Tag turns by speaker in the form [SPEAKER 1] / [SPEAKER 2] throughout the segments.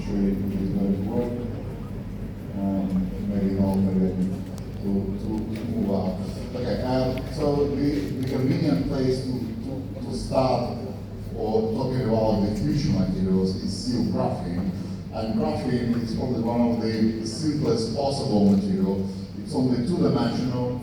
[SPEAKER 1] sure it is going to work. Maybe not, maybe to move on. Okay, so the convenient place to start or talking about the future materials is still graphene. And graphene is probably one of the simplest possible material. It's only two-dimensional.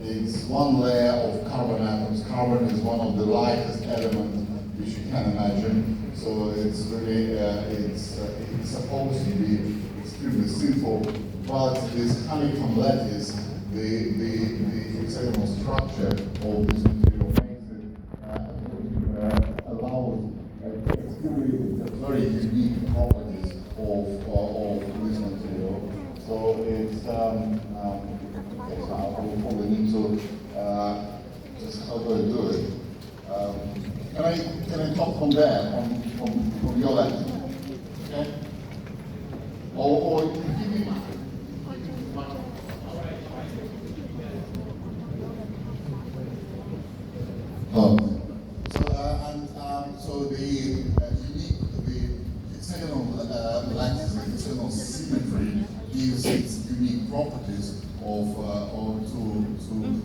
[SPEAKER 1] It's one layer of carbon atoms. Carbon is one of the lightest elements which you can imagine. So it's really, it's supposed to be extremely simple, but this honeycomb lattice, the hexagonal structure of this material makes it allows very unique properties of this material. So it's I will probably need to just how do I do it? Can I talk from there, from your end? Okay? Or you can give me so the hexagonal lattice, the hexagonal symmetry gives its unique properties to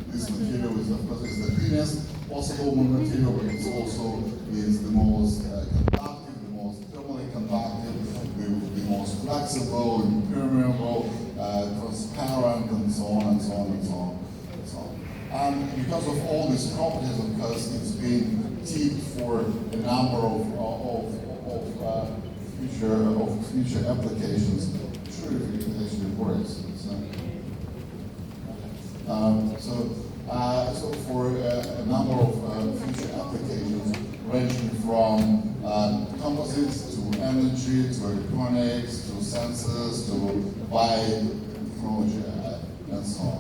[SPEAKER 1] this material. Is of course is the thinnest possible material, but it also is the most conductive, the most thermally conductive, the most flexible, impermeable, transparent, and so on and so on and so on. And because of all these properties, of course, it's been tipped for a number of future applications. I'm sure if it actually works. So for a number of future applications, ranging from composites to energy to electronics to sensors to biotechnology and so on.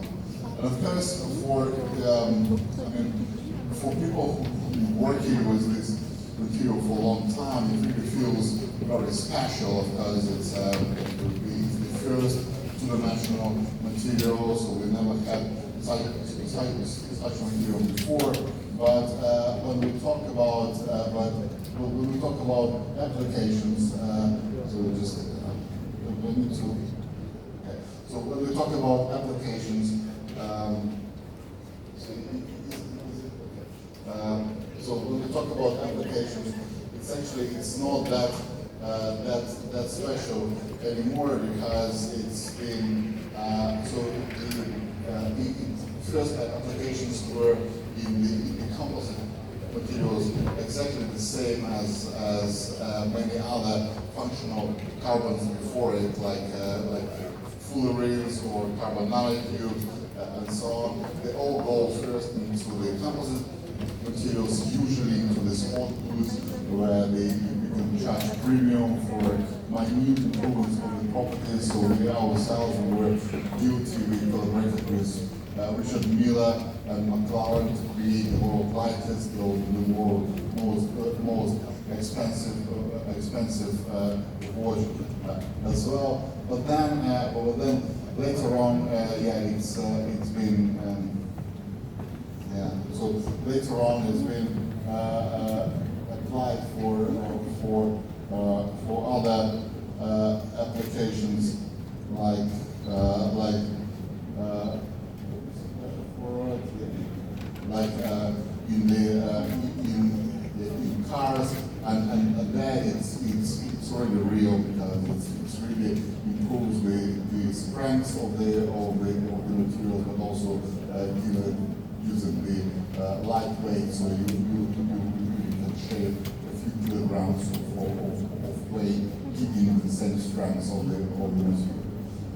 [SPEAKER 1] And of course, for people who've been working with this material for a long time, it really feels very special because it's the first two-dimensional material, so we never had such material before. But when we talk about applications, so just we need to. Okay. So when we talk about applications. So when we talk about applications, it's not that special anymore because it's been the first applications were in the composite materials exactly the same as many other functional carbons before it, like fullerenes or carbon nanotubes and so on. They all go first into the composite materials, usually into the spot goods, where you can charge premium for minute improvements of the properties. So we ourselves were guilty, we collaborated with Richard Miller and McLaren to create the world's lightest, the world's most expensive watch as well. But then later on, it's been so later on it's been applied for other applications like in cars, and there it's already real because it's really improves the strength of the material, but also using the lightweight, so you can shave a few kilograms of weight, keeping the same strength of the material.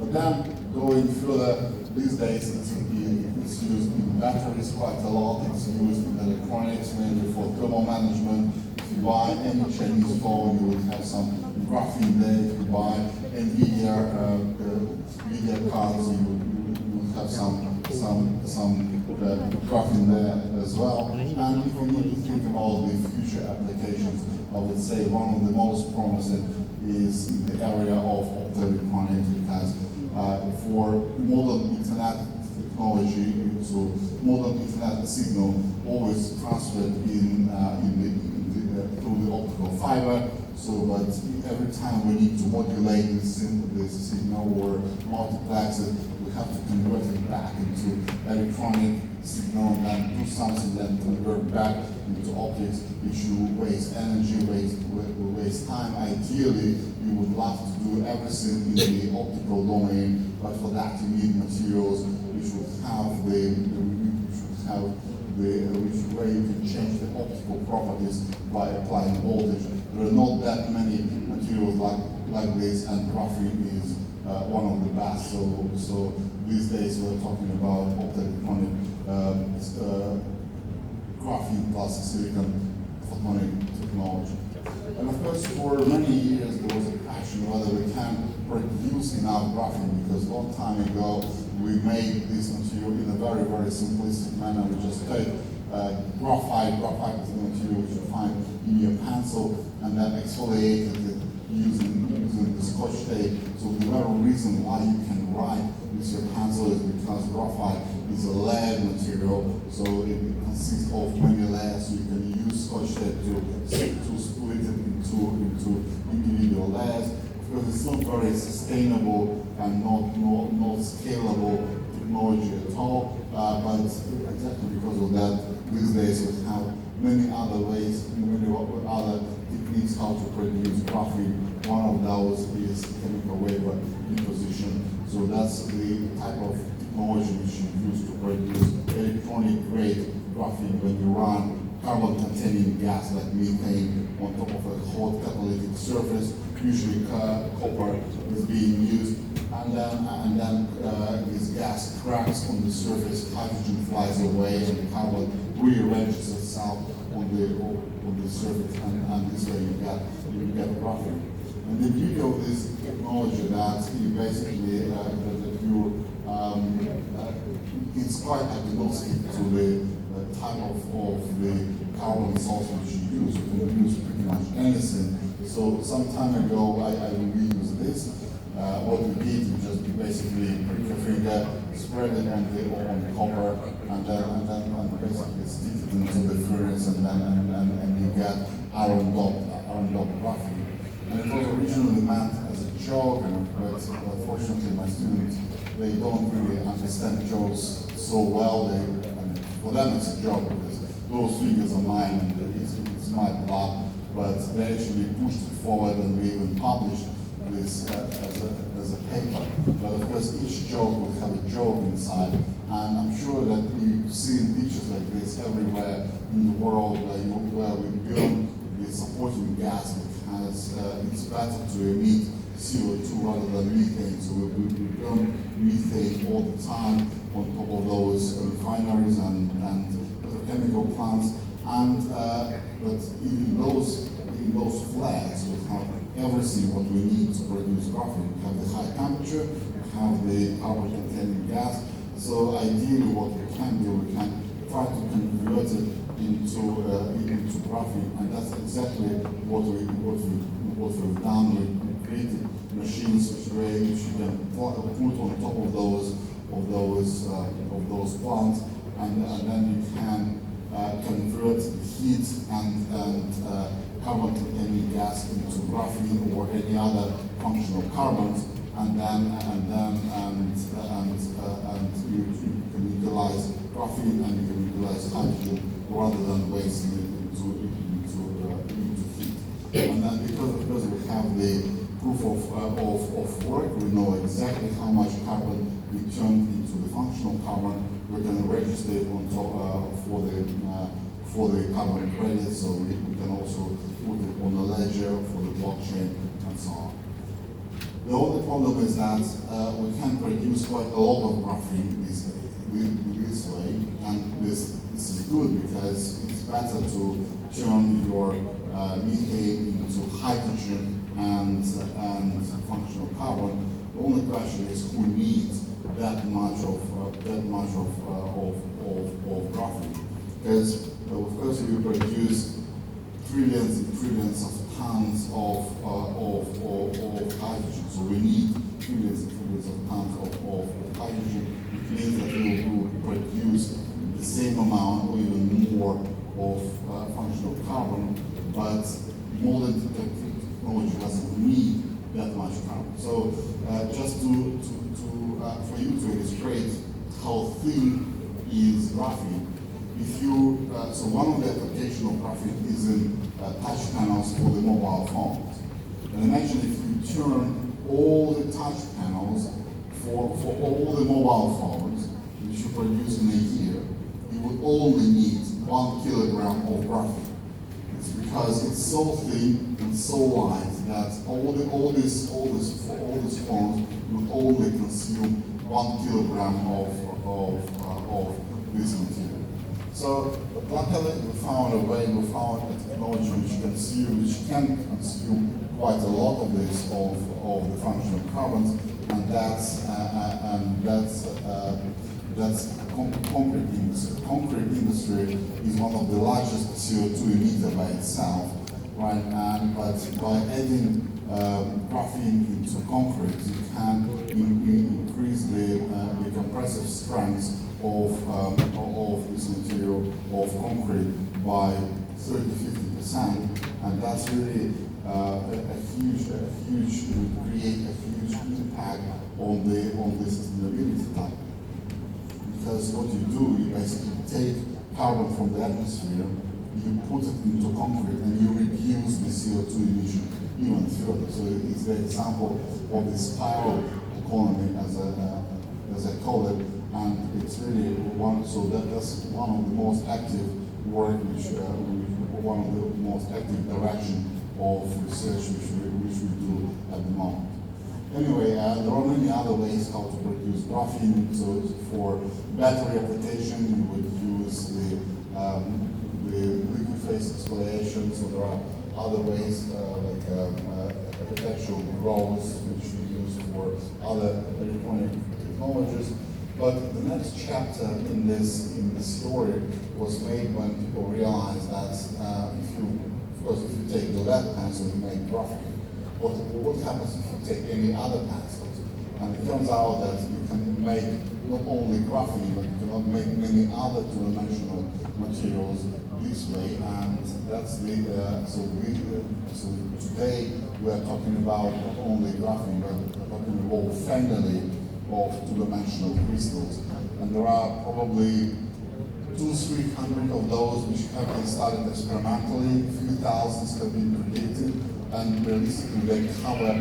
[SPEAKER 1] But then going further, these days it's used in batteries quite a lot. It's used in electronics, mainly for thermal management. If you buy any Chinese phone, you will have some graphene there. If you buy NVIDIA cards, you will have some graphene there as well. And if we need to think about the future applications, I would say one of the most promising is in the area of optoelectronics, because for modern internet technology, so modern internet signal always transferred through the optical fiber, So, but every time we need to modulate this signal or multiplex it, we have to convert it back into electronic signal and then do something, then convert back into optics, which will waste energy, will waste time. Ideally, you would love to do everything in the optical domain, but for that you need materials which would have where you can change the optical properties by applying voltage. There are not that many materials like this, and graphene is one of the best. So these days we're talking about optoelectronic graphene plus silicon photonic technology. And of course, for many years there was a question whether we can produce enough graphene, because a long time ago we made this material in a very, very simplistic manner. We just take graphite is the material which you find in your pencil, and then exfoliated it using the Scotch tape. So the very reason why you can write with your pencil is because graphite is a layered material, so it consists of many layers. So you can use Scotch tape to split it into individual layers. Because it's not very sustainable and not scalable technology at all. But exactly because of that, these days we have many other ways, many other techniques how to produce graphene. One of those is chemical vapor deposition. So that's the type of technology which you use to produce electronic grade graphene when you run carbon-containing gas like methane on top of a hot catalytic surface. Usually copper is being used, and then this gas cracks on the surface, hydrogen flies away, and carbon rearranges itself on the surface, and this way you get graphene. And the beauty of this technology that you basically it's quite agnostic to the type of the carbon source which you use. You can use pretty much anything. So some time ago I reused this. What we did, we just basically prick your finger, spread it on the copper, and then basically stick it into the furnace, and you get iron dot graphene. And it was originally meant as a joke, but unfortunately my students, they don't really understand jokes so well. For them it's a joke because those figures are mine and it's my blood, but they actually pushed it forward, and we even published this as a paper. But of course each joke will have a joke inside, and I'm sure that you've seen pictures like this everywhere in the world where we build the supporting gas because it's better to emit CO2 rather than methane. So we burn methane all the time on top of those refineries and petrochemical plants. But in those flares we have everything what we need to produce graphene. We have the high temperature, we have the carbon-containing gas. So ideally what we can do, we can try to convert it into graphene, and that's exactly what we've done. We created machines which you can put on top of those plants, and then you can convert heat and carbon-containing gas into graphene or any other functional carbons, and you can utilize graphene and you can utilize hydrogen rather than wasting it into heat. And then because we have the proof of work, we know exactly how much carbon we turned into the functional carbon. We can register it on top for the carbon credit, so we can also put it on the ledger for the blockchain and so on. The only problem is that we can produce quite a lot of graphene this way, and this is good because it's better to turn your methane into hydrogen and functional carbon. The only question is who needs that much of graphene? Because of course we produce trillions and trillions of tons of hydrogen, so we need trillions and trillions of tons of hydrogen. It means that we will produce the same amount or even more of functional carbon, but more than technology doesn't need that much current. So just for you to illustrate how thin is graphene, if you, so one of the applications of graphene is in touch panels for the mobile phones. And imagine if you turn all the touch panels for all the mobile phones, which you produce in a year, you would only need 1 kilogram of graphene. It's because it's so thin and so light that all these phones would only consume 1 kilogram of this material. So luckily we found a way, we found a technology which can consume quite a lot of this of the functional carbons, and that's concrete industry. Concrete industry is one of the largest CO2 emitter by itself, right? But by adding graphene into concrete, you can increase the compressive strength of this material of concrete by 30–50%, and that's really would create a huge impact on the sustainability topic. Because what you do, you basically take carbon from the atmosphere, you put it into concrete, and you reduce the CO2 emission even further. So it's the example of the spiral economy, as I call it, and it's really that's one of the most active work, one of the most active direction of research which we do at the moment. Anyway, there are many other ways how to produce graphene. So for battery application, you would use the liquid phase exfoliation. So there are other ways like architectural growth, which we use for other electronic technologies. But the next chapter in this story was made when people realized that if you take the lead pencil, you make graphene. What happens if you take any other pencils? And it turns out that you can make not only graphene, but you can make many other two-dimensional materials this way. And that's so today we are talking about not only graphene, but we're talking about a family of two-dimensional crystals. And there are probably 200–300 of those which have been studied experimentally. A few thousands have been predicted, and realistically they cover a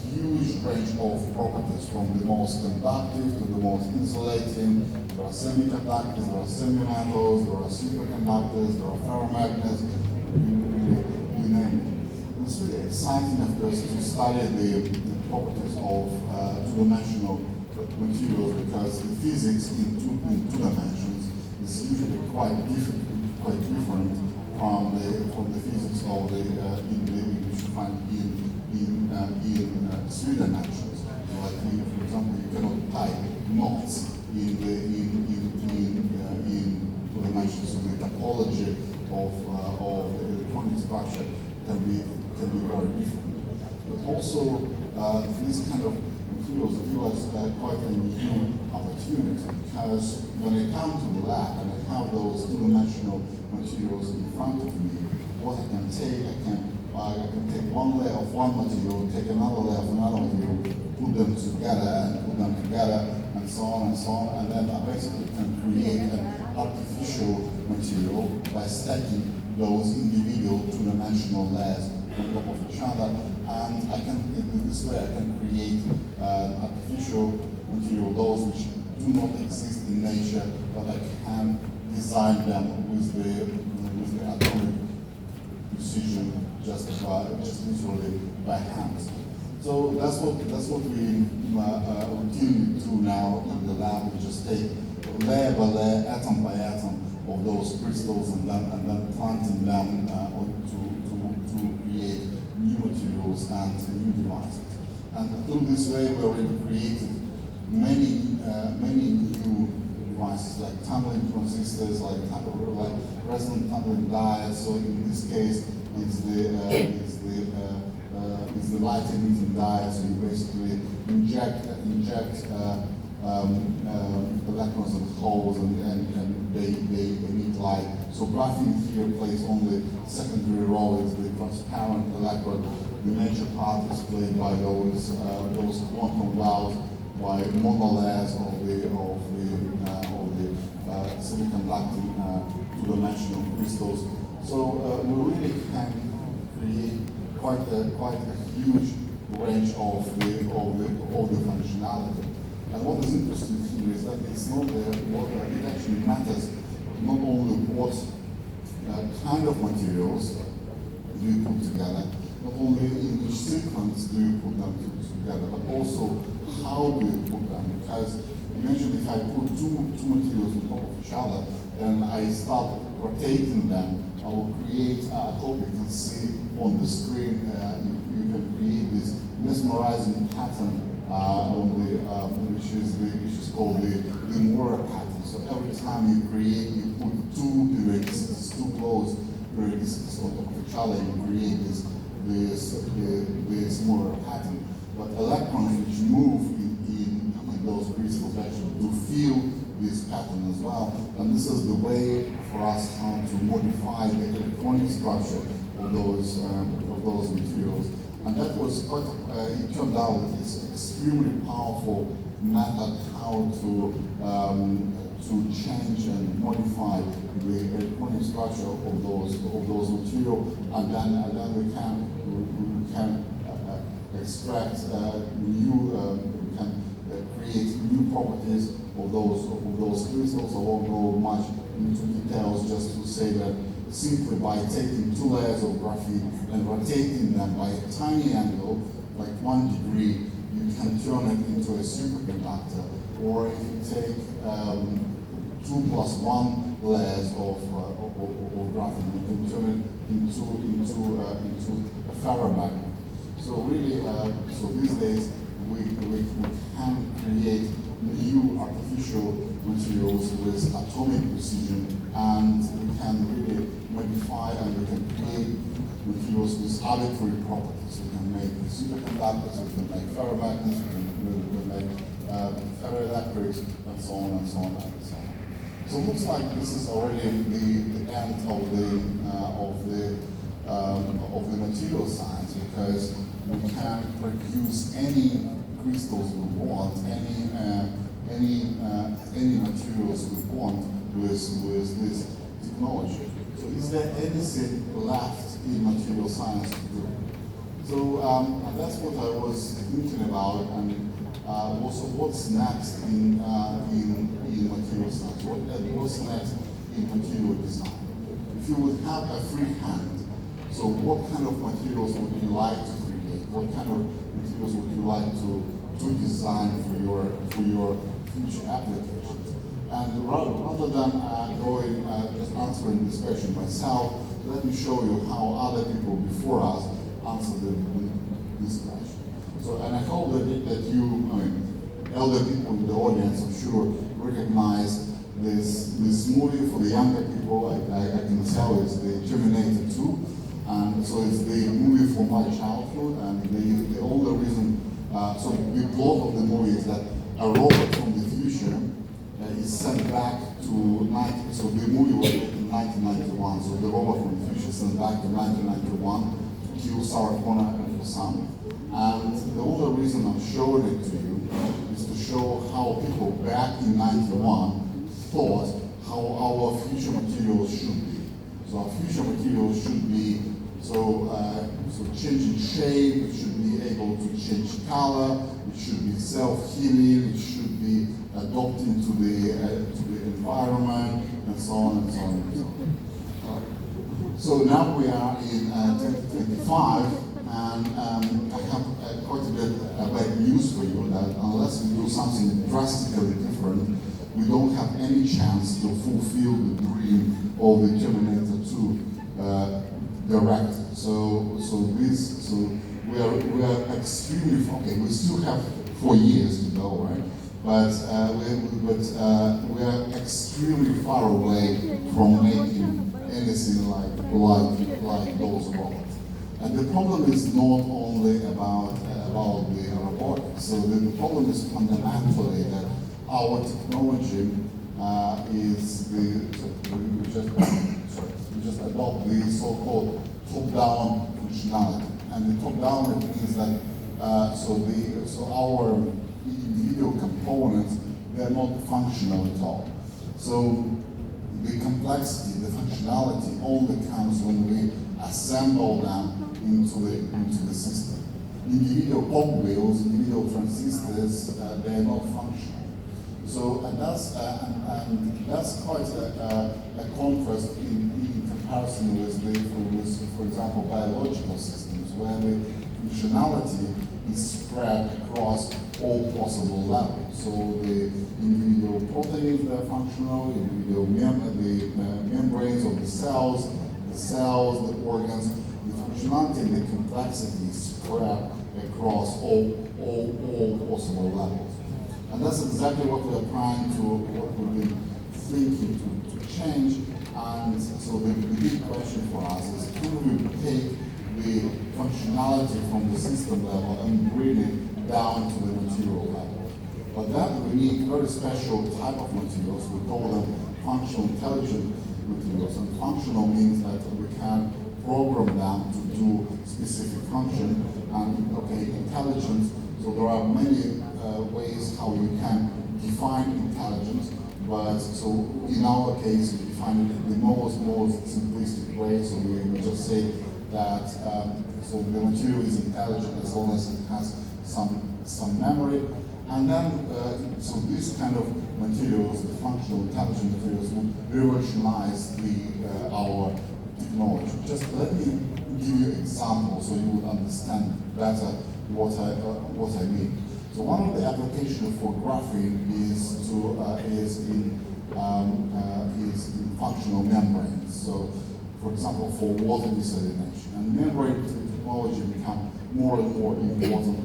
[SPEAKER 1] huge range of properties, from the most conductive to the most insulating. There are semiconductors, there are semimetals, there are superconductors, there are ferromagnets, you name it. It's really exciting, of course, to study the properties of two-dimensional materials, because the physics in two dimensions is usually quite different from the physics of which you find in three dimensions. Like, for example, you cannot tie knots in two dimensions. So the topology of the electronic structure can be very different. But also, this kind of materials give us quite a new opportunity, because when I come to the lab and I have those two-dimensional materials in front of me, what I can take, I can take one layer of one material, take another layer of another material, put them together, and so on, and then I basically can create an artificial material by stacking those individual two-dimensional layers on top of each other, and in this way I can create artificial material, those which do not exist in nature, but I can design them with the atomic precision, just literally by hand. So that's what we routinely do now in the lab. We just take layer by layer, atom by atom of those crystals, and then planting them to create new materials and new devices. And through this way, we already created many new devices, like tunneling transistors, like resonant tunneling diodes. So in this case, it's the light emitting diode. So you basically inject electrons and holes, and they emit light. So graphene here plays only secondary role. It's the transparent electrode the major part is played by those quantum clouds, by monolayers of the semiconducting two-dimensional crystals. So we really can create quite a huge range of the functionality. And what is interesting here is that it's not it actually matters not only what kind of materials do you put together, not only in which sequence do you put them together, but also how do you put them. Because imagine if I put two materials on top of each other and I start rotating them, I will create, I hope you can see on the screen, you can create this mesmerizing pattern which is called the Moore pattern. So every time you put two periodicities, two closed periodicities on top of each other, you create this Moore pattern. But electrons which move in those crystals actually do feel this pattern as well. And this is the way for us how to modify the electronic structure of those materials. And that was quite, it turned out it's an extremely powerful method how to change and modify the electronic structure of those materials, and then we can extract we can create new properties of those crystals. I won't go much into details, just to say that simply by taking two layers of graphene and rotating them by a tiny angle, like 1 degree, you can turn it into a superconductor. Or if you take 2 plus 1 layers of graphene, you can turn it into a ferromagnet. So really, so these days we can create new artificial materials with atomic precision, and we can really modify and we can create materials with arbitrary properties. We can make superconductors, we can make ferromagnets, we can make ferroelectrics, and so on and so on and so on. So it looks like this is already the end of the material science, because we can produce any crystals we want, any materials we want with this technology. So is there anything left in material science to do? So and that's what I was thinking about, and also what's next in material science? What's next in material design? If you would have a free hand, so what kind of materials would you like to create? What kind of materials would you like to design for your future applications? And rather than just answering this question myself, let me show you how other people before us answered this question. So, and I hope that elder people in the audience, I'm sure, recognize this movie. For the younger people, I can tell it's the Terminator 2. And so it's the movie from my childhood, and the older reason, so the plot of the movie is that a robot from the future is sent back to so the movie was made in 1991, so the robot from the future is sent back to 1991 to kill Sarah Connor and her son. And the only reason I'm showing it to you is to show how people back in 91 thought how our future materials should be. So our future materials should be so changing shape, it should be able to change color, it should be self-healing, it should be adapting to the environment, and so on and so on and so on. So now we are in 2025, and I have quite a bit of bad news for you, that unless we do something drastically different, we don't have any chance to fulfill the dream of the Terminator 2 directive. So we are extremely okay. We still have 4 years to go, right? But we are extremely far away from making anything like those robots. And the problem is not only about the robotics. So the problem is fundamentally that our technology we just adopt the so-called top-down functionality. and the top-down it means that so our individual components, they're not functional at all. So the complexity, the functionality only comes when we assemble them into the system. Individual cogwheels, individual transistors, they're not functional. So and that's quite a contrast in comparison with, for example, biological systems, where the functionality is spread across all possible levels. So the individual proteins that are functional, individual membranes of the cells, the organs, the functionality and the complexity is spread across all possible levels. And that's exactly what we've been thinking to change. And so the big question for us is, can we take the functionality from the system level and bring it down to the material level? But that we need very special type of materials. We call them functional intelligent materials. And functional means that we can program them to do specific function. And intelligence. So there are many ways how you can define intelligence, but so in our case we define it in the most simplistic way. So we just say that so the material is intelligent as long as it has some memory, and then so these kind of materials, the functional intelligent materials, would revolutionize our technology. Just let me give you examples so you would understand better what I mean. So one of the applications for graphene is in functional membranes. So, for example, for water desalination, and membrane technology become more and more important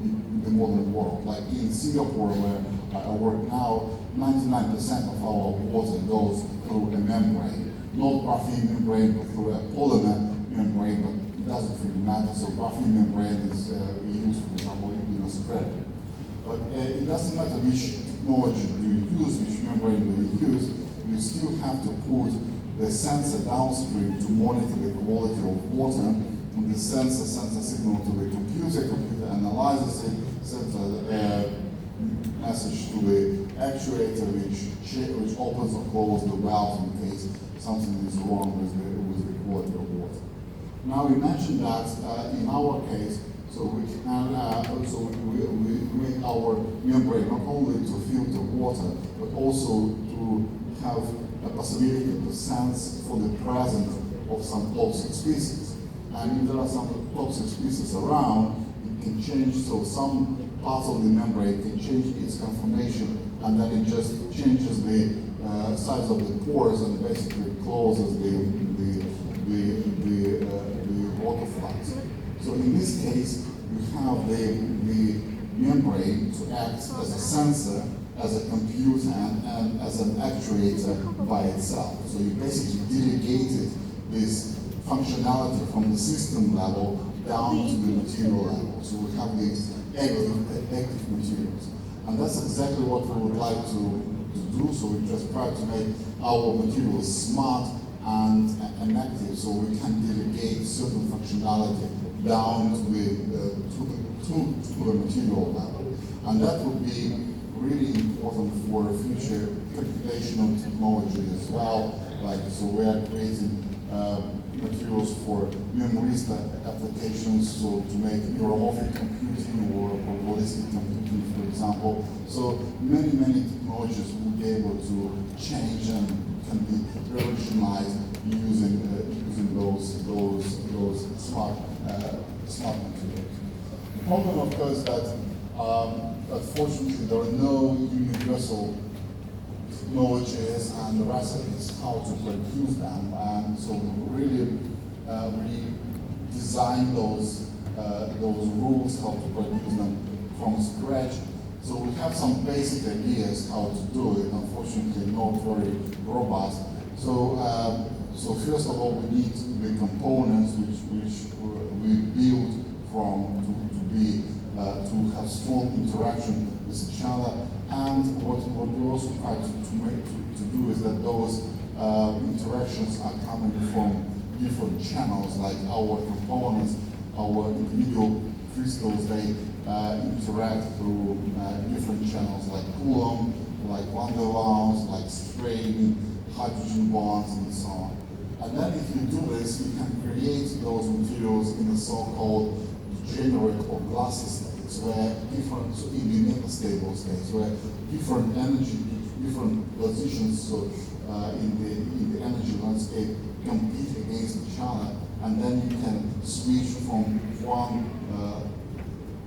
[SPEAKER 1] in the modern world. Like in Singapore, where I work now, 99% of our water goes through a membrane, not graphene membrane, but through a polymer membrane. But it doesn't really matter. So graphene membrane is used, for example, in Australia. But it doesn't matter which technology do you use, which membrane do you use, you still have to put the sensor downstream to monitor the quality of water, and the sensor sends a signal to the computer analyzes it, sends a message to the actuator which opens or closes the valve in case something is wrong with the quality of water. Now imagine that in our case, so we can we make our membrane not only to filter water, but also to have a possibility to sense for the presence of some toxic species. And if there are some toxic species around, it can change. So some parts of the membrane can change its conformation, and then it just changes the size of the pores and basically closes the water flux. So in this case, we have the membrane to act as a sensor, as a computer, and as an actuator by itself. So you basically delegated this functionality from the system level down to the material level. So we have these active materials. And that's exactly what we would like to do. So we just try to make our materials smart and active, so we can delegate certain functionality down to the material level. And that would be really important for future computational technology as well. Like, so we are creating materials for memory applications, so to make neuromorphic computing or probabilistic computing, for example. So many technologies will be able to change and can be revolutionized using those smart materials. The problem, of course, that unfortunately there are no universal technologies and recipes how to produce them, and so we really design those rules how to produce them from scratch. So we have some basic ideas how to do it, unfortunately not very robust. So first of all, we need the components which we build from to have strong interaction with each other. And what we also try to do is that those interactions are coming from different channels, like our components our individual crystals, they interact through different channels like Coulomb, like van der Waals, like strain, hydrogen bonds, and so on. And then if you do this, you can create those materials in the so-called degenerate or glassy states, where different, so in the metastable states, where different energy, different positions in the energy landscape compete against each other, and then you can switch from one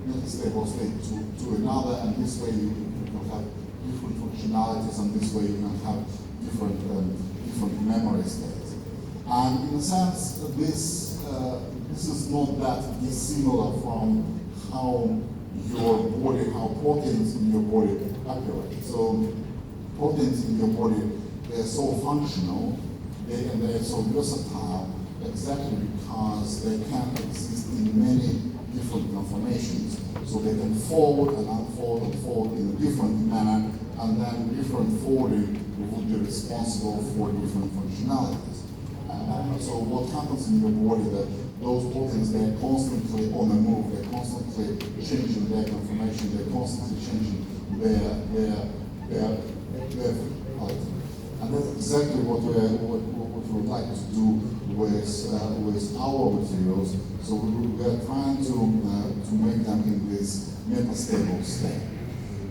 [SPEAKER 1] metastable state to another, and this way you can have different functionalities, and this way you can have different memory states. And in a sense, this is not that dissimilar from how your body, how proteins in your body operate. So proteins in your body, they're so functional, and they're so versatile, exactly because they can exist in many different conformations. So they can fold and unfold and fold in a different manner, and then different folding would be responsible for different functionalities. So what happens in your body, that those proteins, they're constantly on the move, they're constantly changing their conformation, they're constantly changing their functionality. And that's exactly what we would like to do with our materials. So we are trying to make them in this metastable state.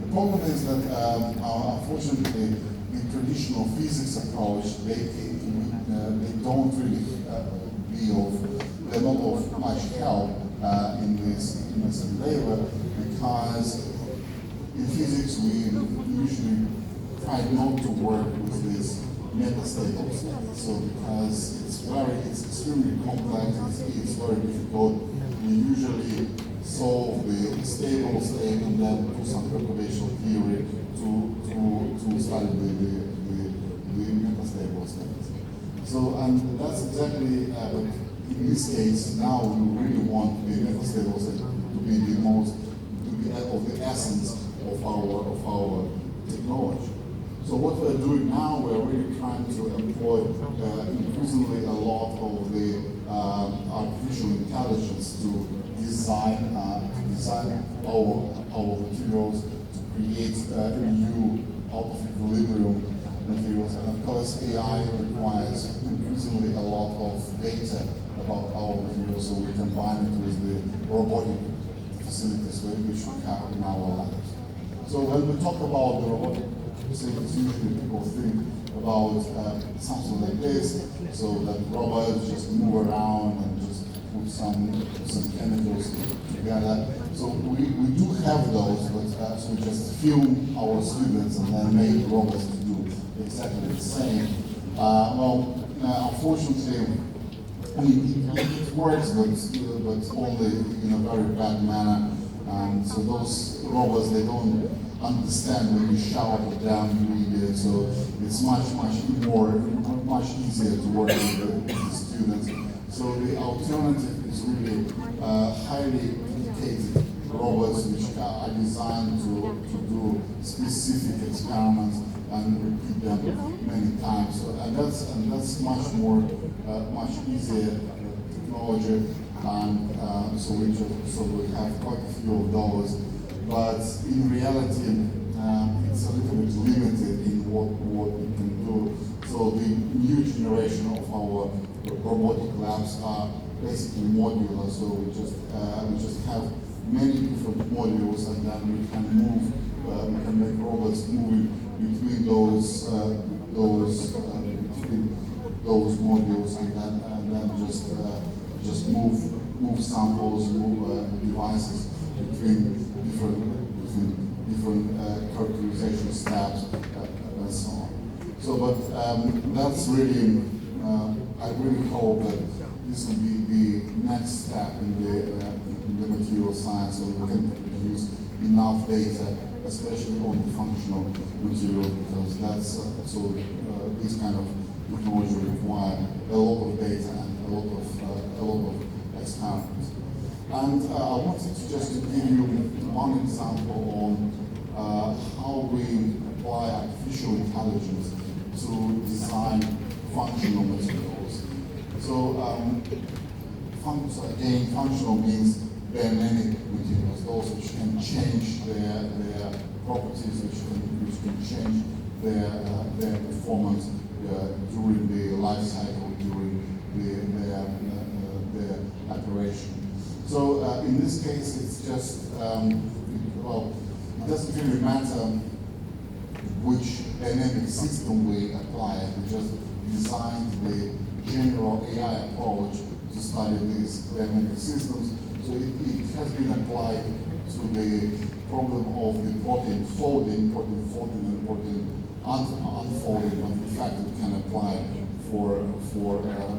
[SPEAKER 1] The problem is that unfortunately the traditional physics approach, they don't really they're not of much help in this endeavor, because in physics we usually try not to work with this metastable state. So because it's extremely complex, it's very difficult. We usually solve the stable state and then do some perturbation theory to study the metastable state. So, and that's exactly, in this case, now we really want the metastable state to be of the essence of our technology. So what we're doing now, we're really trying to employ increasingly a lot of the artificial intelligence to design our materials, to create new out of equilibrium materials. And of course, AI requires increasingly a lot of data about our materials, so we combine it with the robotic facilities which we have in our labs. So when we talk about the robotic facilities, usually people think about something like this, so that robots just move around and just put some chemicals together. So we do have those, but so we just film our students and then make robots to do exactly the same. Unfortunately, I mean, it works, but only in a very bad manner. And so those robots, they don't understand when you shout at them, so it's much easier to work with the students. So the alternative is really highly educated robots which are designed to do specific experiments and repeat them many times. So, and that's much easier technology, and so we have quite a few of those. But in reality, it's a little bit limited in what we can do. So the new generation of our robotic labs are basically modular. So we just have many different modules, and then we can make robots moving between those modules, and then just move samples, move devices between different characterization steps, and so on. So, but that's really, I really hope that this will be the next step in the material science, so we can produce enough data, especially on the functional material, because that's this kind of technology require a lot of data and a lot of experiments. And I wanted to just give you one example on how we apply artificial intelligence to design functional materials. So Again, functional means dynamic materials, those which can change their properties, which can change their performance during the life cycle, during their operation. So in this case, it's just, well, it doesn't really matter which dynamic system we apply. We just designed the general AI approach to study these dynamic systems. So it has been applied to the problem of the protein folding and protein unfolding, but in fact it can apply for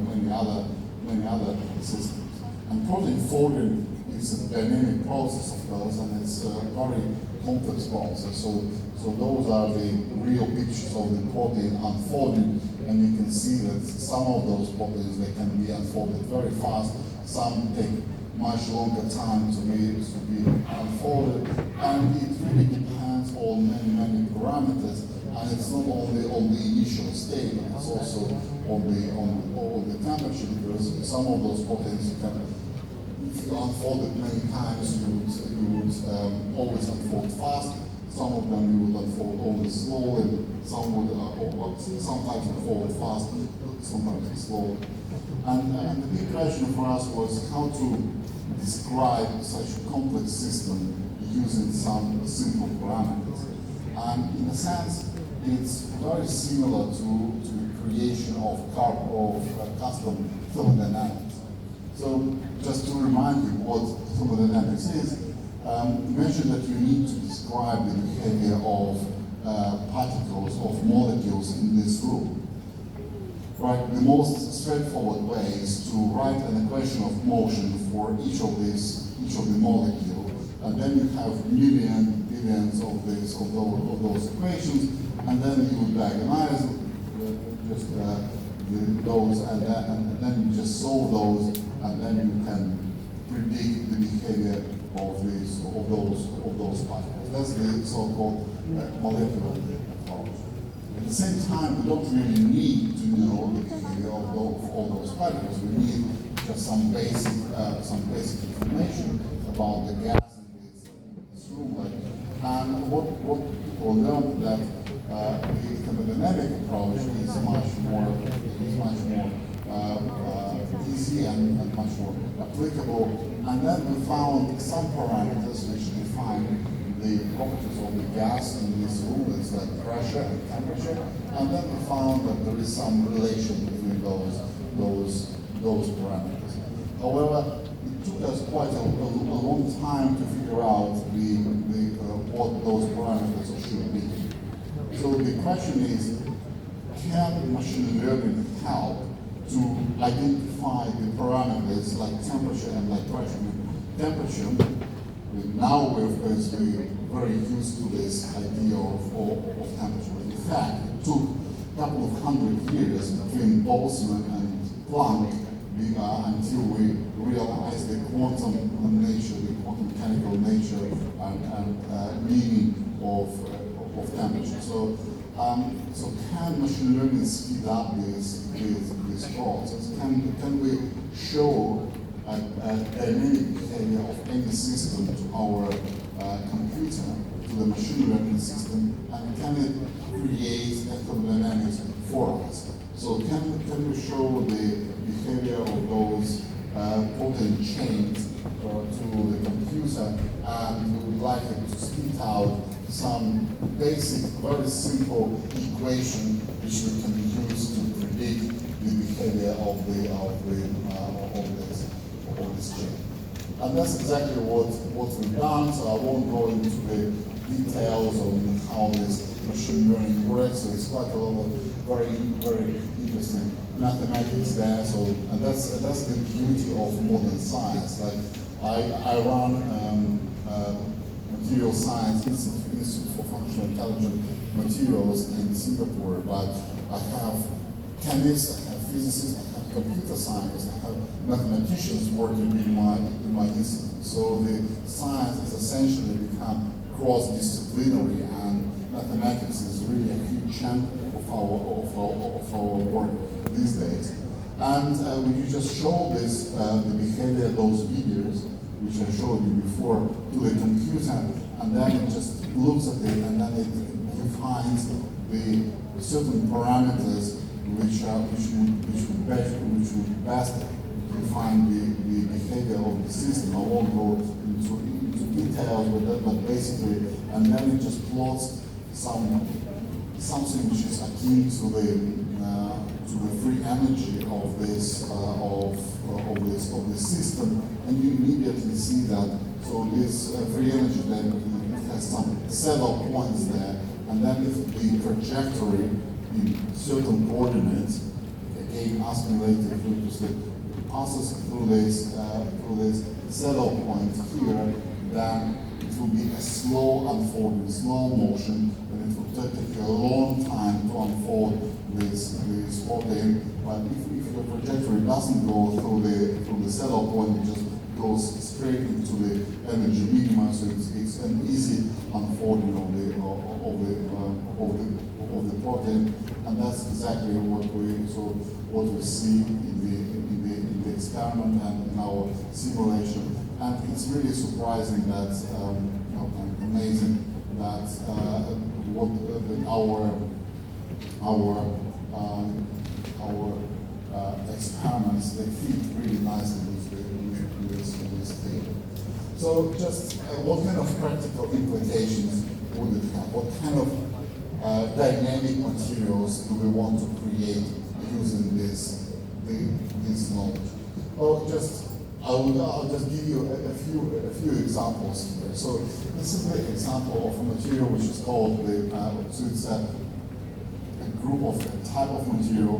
[SPEAKER 1] many other systems. And protein folding is a dynamic process of those, and it's a very complex process. So those are the real pictures of the protein unfolding, and you can see that some of those proteins, they can be unfolded very fast, some take much longer time to be unfolded, and it really depends on many parameters, and it's not only on the initial state, it's also on the temperature, because some of those proteins you can, if you unfold it many times, you would always unfold fast. Some of them you would unfold only slowly. Some would sometimes unfold fast, sometimes slowly. And the big question for us was how to describe such a complex system using some simple parameters. And in a sense, it's very similar to the creation of custom thermodynamics. So just to remind you what thermodynamics is, you mentioned that you need to describe the behavior of particles, of molecules in this room. Right, the most straightforward way is to write an equation of motion for each of the molecules, and then you have billions of those equations, and then you diagonalize those, and then you just solve those, and then you can predict the behavior of those particles. That's the so-called molecular approach. At the same time, we don't really need to know the behavior of all those particles. We need just some basic information about the gas in this room. And what people learned that the thermodynamic approach is much more easy and much more applicable. And then we found some parameters which define the properties of the gas in this room. It's like pressure and temperature. And then we found that there is some relation between those parameters. However, it took us quite a long time to figure out what those parameters should be. So the question is, can machine learning help to identify the parameters like temperature and like pressure? Temperature, now we're basically very used to this idea of temperature. In fact, it took a couple of 100 years between Boltzmann and Planck until we realized the quantum nature, the quantum mechanical nature and meaning of temperature. So can machine learning speed up this process? Can we show a dynamic behavior of any system to our computer, to the machine learning system, and can it create thermodynamics for us? So can we show the behavior of those protein chains to the computer, and we would like it to spit out some basic, very simple equation which we can use to predict the behavior of this chain. And that's exactly what we've done, so I won't go into the details on how this machine learning works. So it's quite a lot of very interesting mathematics there. So, and that's the beauty of modern science. Like I run material science Institute for Functional Intelligent Materials in Singapore, but I have chemists, I have physicists, I have computer scientists, I have mathematicians working in my institute. So the science has essentially become cross-disciplinary, and mathematics is really a huge chunk of our work these days. And we just show this, the behavior of those videos, which I showed you before, to the computer, and then it just looks at it, and then it defines the certain parameters which would best define the behavior of the system. I won't go into details with that, but basically, and then it just plots something which is akin to the free energy of this system, and you immediately see that. So this free energy then it has some set of points there, and then if the trajectory in certain coordinates, again asking later if it passes through this set of points here, then it will be a slow unfolding, slow motion, and it will take a long time to unfold this protein. But if the trajectory doesn't go through the set of point, it just goes straight into the energy minima, so it's an easy unfolding of the protein, and that's exactly what we see in the experiment and in our simulation. And it's really surprising that, amazing that our experiments, they fit really nicely with this thing. So just what kind of practical implications would it have? What kind of dynamic materials do we want to create using this knowledge? Well, I'll just give you a few examples here. So this is the example of a material which is called it's a type of material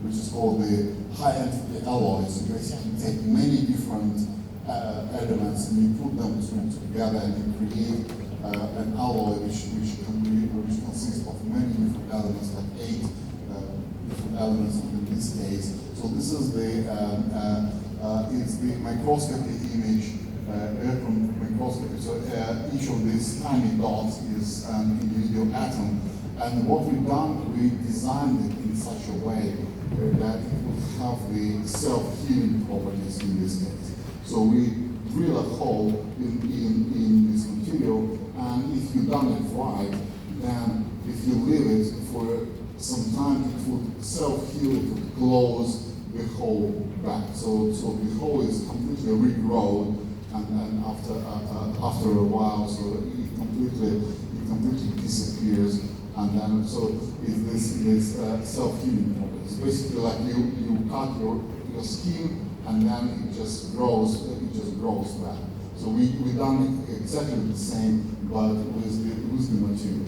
[SPEAKER 1] which is called the high entropy alloys. You basically take many different elements and you put them together and you create an alloy which consists of many different elements, like 8 different elements in this case. So this is it's the microscopy image, electron microscopy. So each of these tiny dots is an individual atom. And what we've done, we designed it in such a way that it would have the self-healing properties in this case. So we drill a hole in this material, and if you've done it right, then if you leave it for some time, it would self-heal, it would close the hole back. So the hole is completely regrown, and after a while, so it completely disappears. And then, so it's this self-healing properties. Basically, like you cut your skin, and then it just grows back. So we've done it exactly the same, but with the material.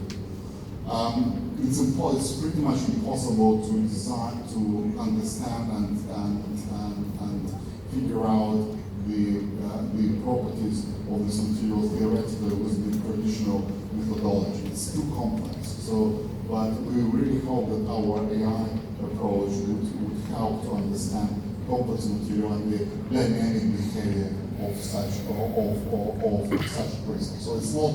[SPEAKER 1] It's pretty much impossible to design, to understand and figure out the properties of this material theoretically with the traditional methodology. It's too complex. So, but we really hope that our AI approach would help to understand complex material and the dynamic behavior of such crystals. So it's not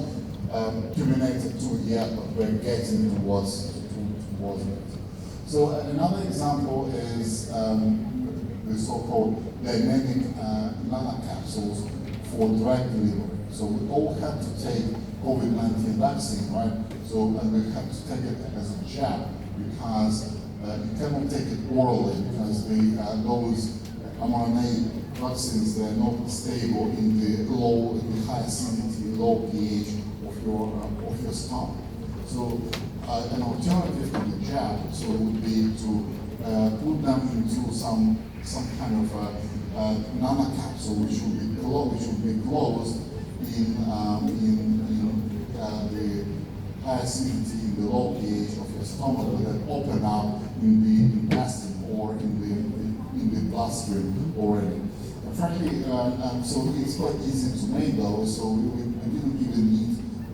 [SPEAKER 1] culminated to yet, but we're getting towards it. So another example is the so-called dynamic nanocapsules for drug delivery. So we all have to take COVID-19 vaccine, right? So, and we have to take it as a jab because you cannot take it orally because those mRNA vaccines, they're not stable in the high acidity, low pH of your stomach. So an alternative to the jab would be to put them into some kind of nanocapsule which would be closed in the high acidity, in the low pH of your stomach, that open up in the intestine or in the bloodstream already. And frankly, so it's quite easy to make those, so we didn't even need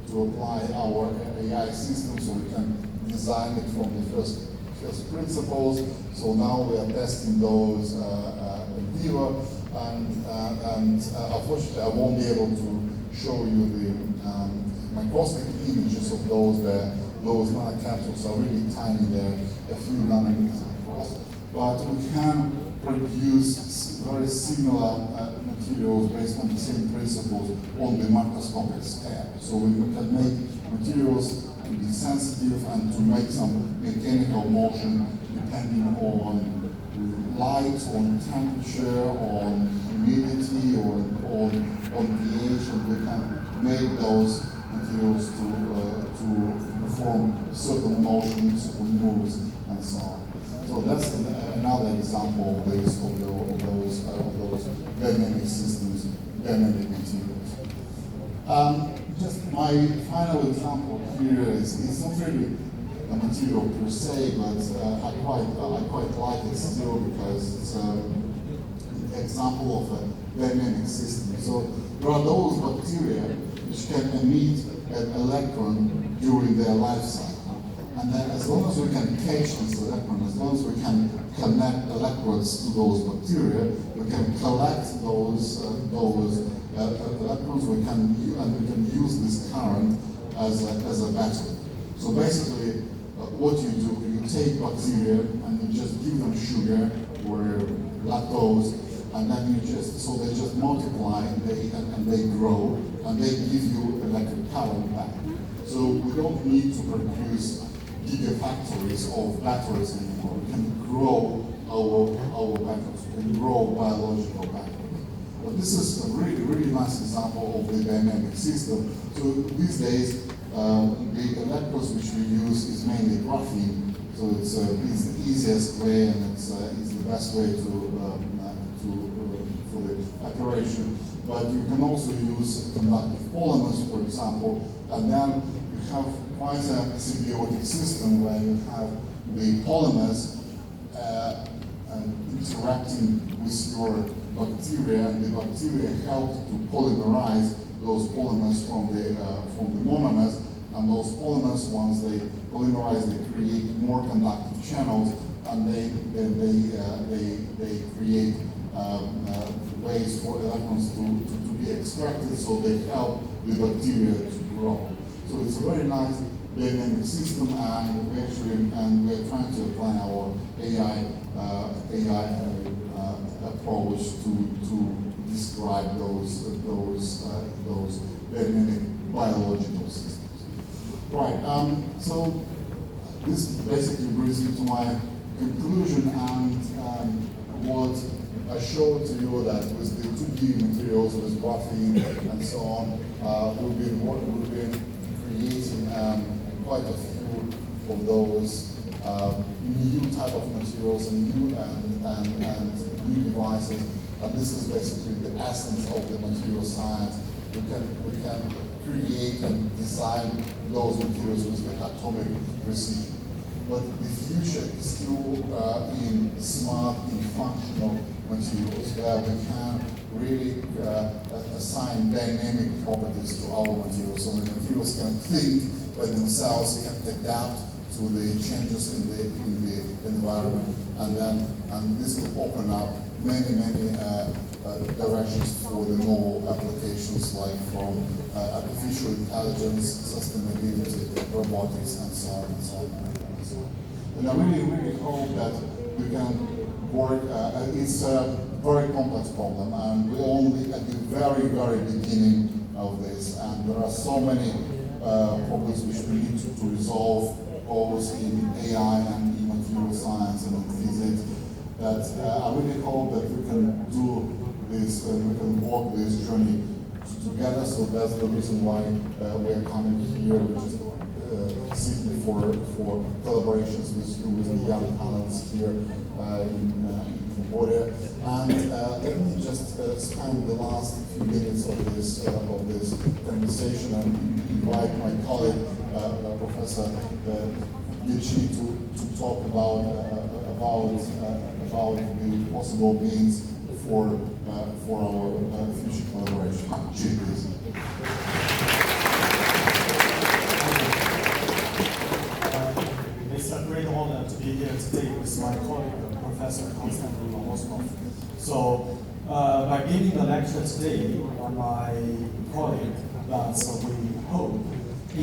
[SPEAKER 1] to apply our AI system, so we can design it from the first principles. So now we are testing those in vivo, and unfortunately I won't be able to show you the microscopic images of those nanocapsules are really tiny. They're a few nanometers across. but we can produce very similar materials based on the same principles on the macroscopic scale. So we can make materials to be sensitive and to make some mechanical motion depending on light, on temperature, on humidity, or on pH, and we can make those materials to perform certain motions or moves and so on. So that's another example of those dynamic systems, dynamic materials. Just my final example here is not really a material per se, but I quite like it still because it's an example of a dynamic system. So there are those bacteria which can emit an electron during their life cycle. And then as long as we can catch this electron, as long as we can connect electrodes to those bacteria, we can collect those electrons, we can use this current as a battery. So basically, what you do, you take bacteria and you just give them sugar or lactose, and then so they just multiply and they grow, and they give you electric current back. So we don't need to produce gigafactories of batteries anymore. We can grow our batteries, we can grow biological batteries. But this is a really, really nice example of the dynamic system. So these days, the electrodes which we use is mainly graphene. So it's the easiest way and it's the best way for the operation. But you can also use conductive polymers, for example, and then you have quite a symbiotic system where you have the polymers interacting with your bacteria, and the bacteria help to polymerize those polymers from the monomers, and those polymers, once they polymerize, they create more conductive channels, and they create ways for electrons to be extracted, so they help the bacteria to grow. So it's a very nice dynamic system, and we're trying to apply our AI approach to describe those dynamic biological systems. Right. So this basically brings me to my conclusion, and what I showed to you that with the 2D materials, with graphene and so on, we've been creating quite a few of those new type of materials and new devices. And this is basically the essence of the material science. We can create and design those materials with the atomic precision. But the future is still in smart, in functional materials, where we can really assign dynamic properties to our materials. So the materials can think by themselves, can adapt to the changes in the environment, and this will open up many directions for the novel applications, like from artificial intelligence, sustainability, robotics, and so on and so on and so on. And I really hope that we can work. It's a very complex problem, and we're only at the very beginning of this, and there are so many problems which we need to resolve, both in AI and in material science and in physics, that I really hope that we can do this, we can walk this journey together. So that's the reason why we're coming here, simply for collaborations with the young talents here in Cambodia. And let me just spend the last few minutes of this conversation and invite my colleague, Professor Yichi, to talk about the possible means for our future collaboration. Yichi, please.
[SPEAKER 2] It's a great honor to be here today with my colleague, Professor Konstanstin Novoselov. So, by giving the lecture today, my colleague, that we hope